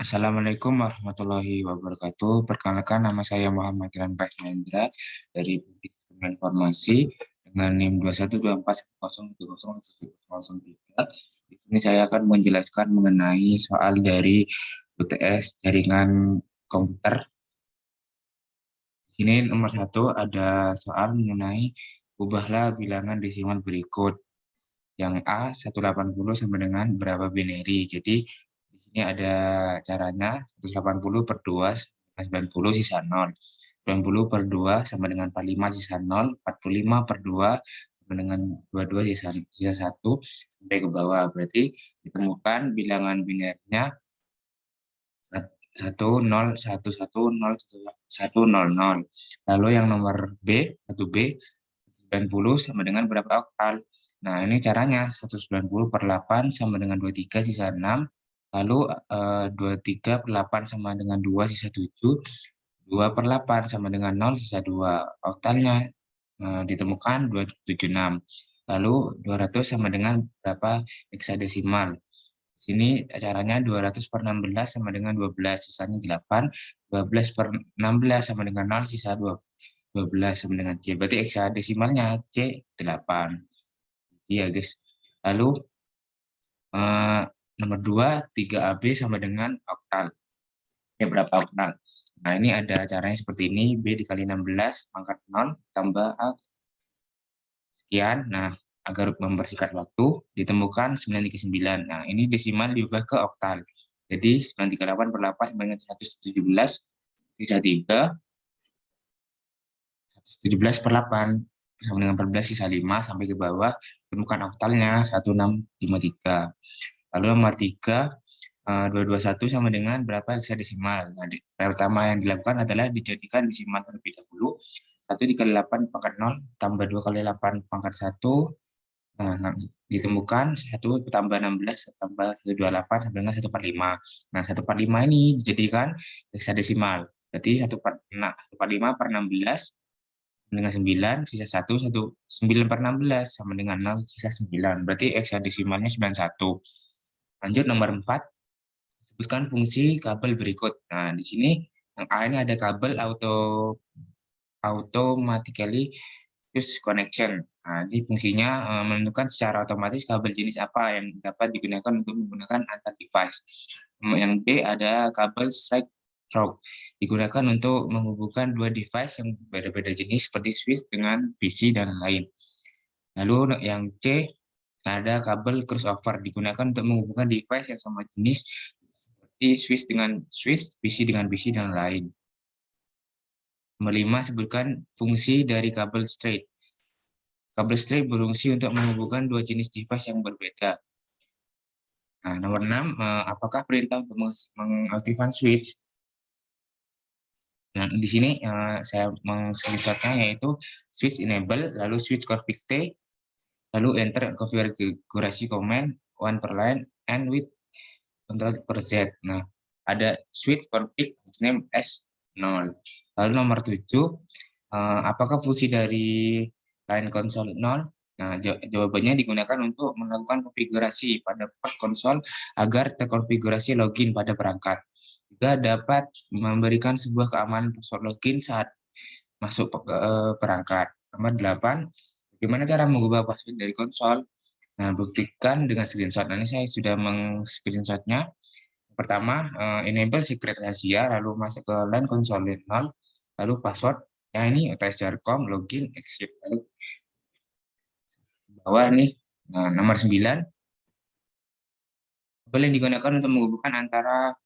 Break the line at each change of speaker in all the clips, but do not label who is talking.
Assalamualaikum warahmatullahi wabarakatuh. Perkenalkan nama saya Muhammad Rian Hendra dari Publik Informasi dengan NIM 2124103003. Di sini saya akan menjelaskan mengenai soal dari UTS jaringan komputer. Di sini nomor satu ada soal mengenai ubahlah bilangan desimal berikut. Yang A 180 sama dengan berapa binary. Jadi di sini ada caranya 180 per 2 90 sisa 0. 90 per 2 sama dengan 45 sisa 0. 45 per 2 sama dengan 22 sisa 1 sampai ke bawah. Berarti ditemukan bilangan binarnya 101100. Lalu yang nomor B, 1B 90 sama dengan berapa oktal? Nah, ini caranya 190 per 8 sama dengan 23 sisa 6. Lalu 23 per 8 sama dengan 2 sisa 7. 2 per 8 sama dengan 0 sisa 2. Oktalnya ditemukan 276. Lalu 200 sama dengan berapa heksadesimal? Sini caranya 200 per 16 sama dengan 12, sisanya 8. 12 per 16 sama dengan 0, sisa 12 sama dengan C. Berarti heksadesimalnya C 8. Iya, guys. Lalu eh, nomor 2, 3AB sama dengan oktal. Ya, berapa oktal? Nah, ini ada caranya seperti ini. B dikali 16, pangkat 0, tambah A sekian. Nah, agar membersihkan waktu, ditemukan 939. Nah, ini desimal diubah ke oktal. Jadi 938 per 8 sama dengan 117, sisa 3, 117 per 8 sama dengan 14, sisa 5, sampai ke bawah, temukan oktalnya 1653. Lalu nomor 3, 221 sama dengan berapa heksadesimal. Nah, pertama yang dilakukan adalah dijadikan desimal terlebih dahulu. 1 dikali 8 pangkat 0, tambah 2 kali 8 pangkat 1. Nah, ditemukan 1 tambah 16 tambah 128 sampai dengan 145. Nah, 145 ini dijadikan heksadesimal. Berarti 145 per 16 dengan 9, sisa 1, 9 per 16 sama dengan 0, sisa 9. Berarti heksadesimalnya 91. Lanjut nomor 4, sebutkan fungsi kabel berikut. Nah, di sini yang A ini ada kabel automatically fuse connection. Nah, ini fungsinya menentukan secara otomatis kabel jenis apa yang dapat digunakan untuk menggunakan antar device. Yang B ada kabel straight through, digunakan untuk menghubungkan dua device yang berbeda jenis seperti switch dengan PC dan lain. Lalu yang C ada kabel crossover, digunakan untuk menghubungkan device yang sama jenis seperti switch dengan switch, PC dengan PC dan lain. Nomor 5, sebutkan fungsi dari kabel straight. Kabel straight berfungsi untuk menghubungkan dua jenis device yang berbeda. Nah, nomor 6, apakah perintah untuk mengaktifkan switch? Nah, di sini saya meng-screenshotnya yaitu switch enable, lalu switch config T, lalu enter konfigurasi command one per line and with control per Z. Nah, ada switch config name S0. Lalu nomor 7, apakah fungsi dari line console 0? Nah, jawabannya digunakan untuk melakukan konfigurasi pada port konsol agar terkonfigurasi login pada perangkat. Juga dapat memberikan sebuah keamanan password login saat masuk ke perangkat. Nomor 8, bagaimana cara mengubah password dari konsol? Nah, buktikan dengan screenshot. Nah, ini saya sudah meng-screenshotnya. Pertama, enable secret rahasia, lalu masuk ke line console 0, lalu password. Ya, ini ts.com, login, exit. Lalu bawah nih, nah, nomor 9, kabel yang digunakan untuk menghubungkan antara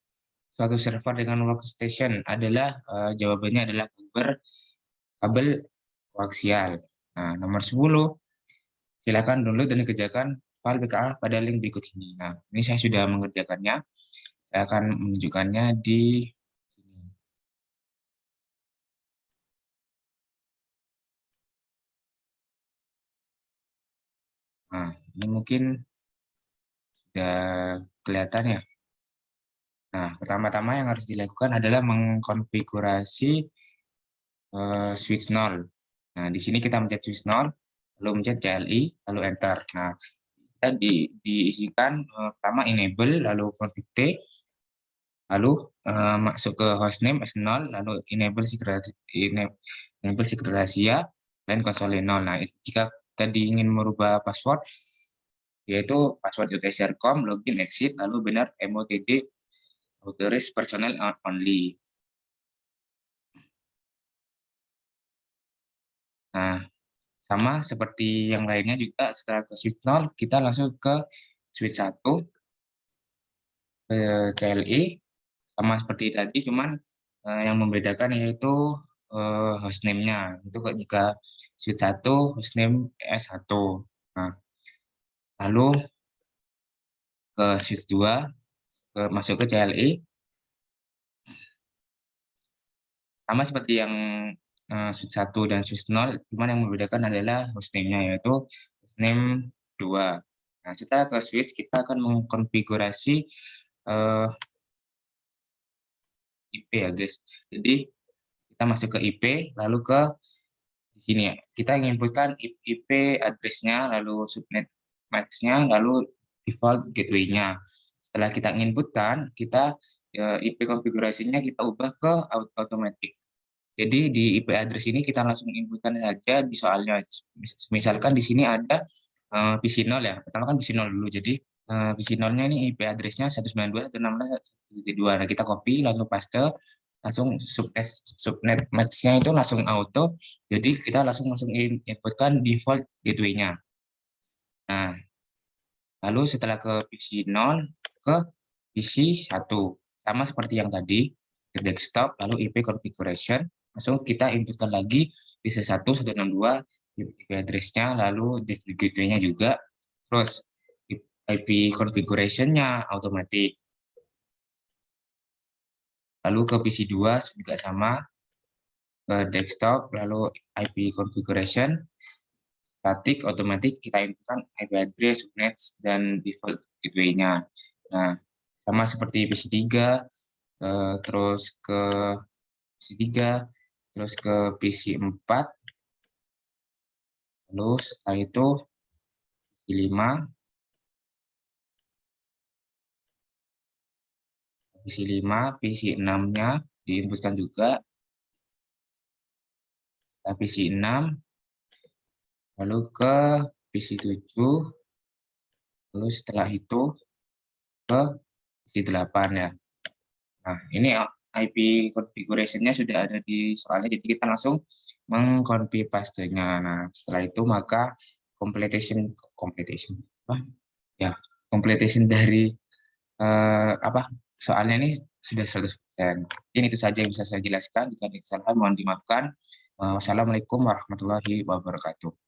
suatu server dengan workstation adalah, jawabannya adalah kabel koaksial. Nah, nomor 10, silakan download dan kerjakan file PKA pada link berikut ini. Nah, ini saya sudah mengerjakannya. Saya akan menunjukkannya di sini. Nah, ini mungkin sudah kelihatan ya. Nah, pertama-tama yang harus dilakukan adalah mengkonfigurasi switch 0. Nah, di sini kita mencet switch 0, lalu mencet CLI, lalu enter. Nah, kita diisikan pertama enable, lalu config T, Lalu masuk ke hostname S0, lalu enable secret rahasia dan konsoli 0. Nah, jika tadi ingin merubah password, yaitu password utshare.com, login, exit, lalu benar MOTD authorized personnel only. Nah, sama seperti yang lainnya juga, setelah ke switch 0, kita langsung ke switch 1, ke CLI, sama seperti tadi, cuman yang membedakan yaitu hostname-nya. Itu jika switch 1, hostname S1. Nah, lalu ke switch 2, masuk ke CLI, sama seperti yang switch 1 dan switch 0, cuman yang membedakan adalah hostname-nya, yaitu hostname 2. Nah, setelah ke switch, kita akan mengkonfigurasi IP ya, guys. Jadi, kita masuk ke IP, lalu ke di sini ya. Kita inputkan IP address-nya, lalu subnet max-nya, lalu default gateway-nya. Setelah kita inputkan, kita IP konfigurasinya kita ubah ke automatic. Jadi di IP address ini kita langsung inputkan saja di soalnya. Misalkan di sini ada PC0 ya. Pertama kan PC0 dulu. Jadi PC0-nya ini IP address-nya 192.168.1.2. Nah, kita copy lalu paste, langsung subnet match-nya itu langsung auto. Jadi kita langsung inputkan default gateway-nya. Nah, lalu setelah ke PC0 ke PC1, sama seperti yang tadi, ke desktop, lalu IP configuration, langsung kita inputkan lagi PC1 162, IP address-nya, lalu default gateway-nya juga, terus IP configuration-nya automatic. Lalu ke PC2 juga sama, ke desktop, lalu IP configuration, static, otomatis kita inputkan IP address, subnet, dan default gateway-nya. Nah, sama seperti PC3, terus ke PC3, terus ke PC4, lalu setelah itu PC5, PC5, PC6-nya diinputkan juga, setelah PC6, lalu ke PC7, lalu setelah itu ke PC8 ya. Nah, ini IP configuration-nya sudah ada di soalnya, jadi kita langsung mengcopy paste-nya. Nah, setelah itu maka completion apa? Ya, completion dari soalnya ini sudah 100%. Ini itu saja yang bisa saya jelaskan. Jika ada kesalahan mohon dimaafkan. Wassalamualaikum warahmatullahi wabarakatuh.